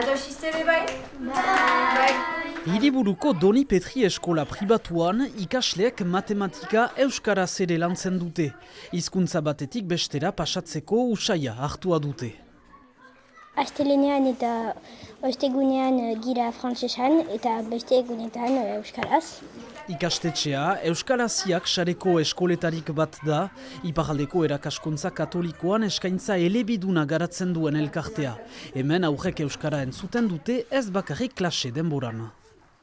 Ados iztebe bai? Bai. Hiriburuko Doni Petri eskola pribatuan ikasleek matematika euskaraz ere lantzen dute. Hizkuntza batetik bestera pasatzeko usaia hartua dute. Astelenean eta ostegunean gira frantsesan eta beste egunetan euskaraz. Ikastetxea Euskaraziak sareko eskoletarik bat da, iparraldeko erakaskuntza katolikoan eskaintza elebiduna garatzen duen elkartea. Hemen aurrek euskara entzuten dute ez bakarrik klase denboran.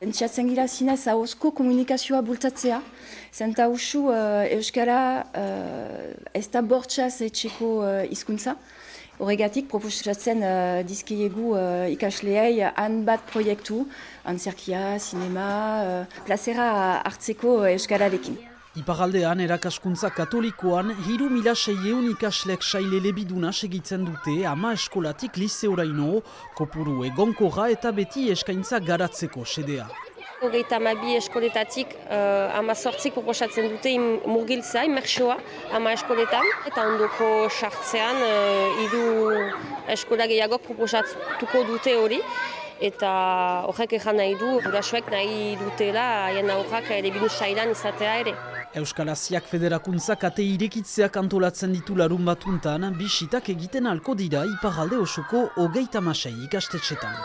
Entziatzen gira zinez ahozko komunikazioa bultzatzea. Zenta usu euskara ez da bortxaz etxeko hizkuntza. Horregatik proposatzen dizkiegu ikasleei hainbat proiektu, antzerkia, sinema, plazera hartzeko euskararekin. Iparraldean erakaskuntza katolikoan 3.600 ikaslek sail elebiduna segitzen dute ama eskolatik liseoraino, kopuru egonkorra eta beti eskaintza garatzeko xedea. 32 eskoletatik 18 proposatzen dute murgiltzea, immersioa ama eskoletan. Eta ondoko sartzean 3 eskola gehiago proposatuko dute hori. Eta horrek egan nahi du, gurasoek nahi dutela haien aurrak elebidun sailan izatea ere. Euskalaziak federakuntzak ate irekitzeak antolatzen ditu larun batuntan, bisitak egiten alko dira iparralde osoko 36 ikastetxetan.